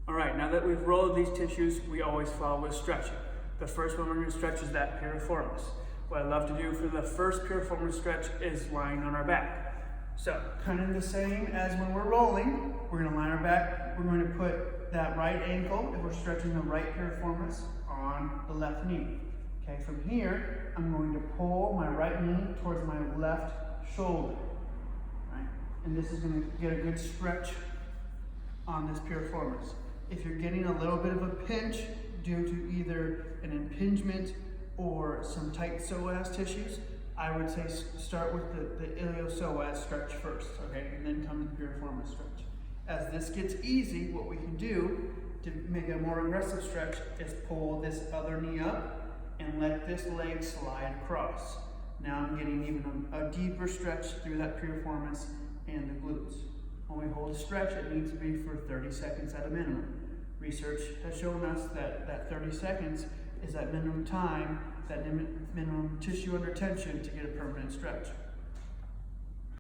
All right, now that we've rolled these tissues, we always follow with stretching. The first one we're going to stretch is that piriformis. What I love to do for the first piriformis stretch is lying on our back. So, kind of the same as when we're rolling, we're going to lie on our back. We're going to put that right ankle, if we're stretching the right piriformis, on the left knee. Okay, from here, I'm going to pull my right knee towards my left shoulder. Right? And this is going to get a good stretch on this piriformis. If you're getting a little bit of a pinch due to either an impingement or some tight psoas tissues, I would say start with the iliopsoas stretch first, okay, and then come to the piriformis stretch. As this gets easy, what we can do to make a more aggressive stretch is pull this other knee up and let this leg slide across. Now I'm getting even a deeper stretch through that piriformis and the glutes. When we hold a stretch, it needs to be for 30 seconds at a minimum. Research has shown us that 30 seconds is that minimum time, that minimum tissue under tension to get a permanent stretch.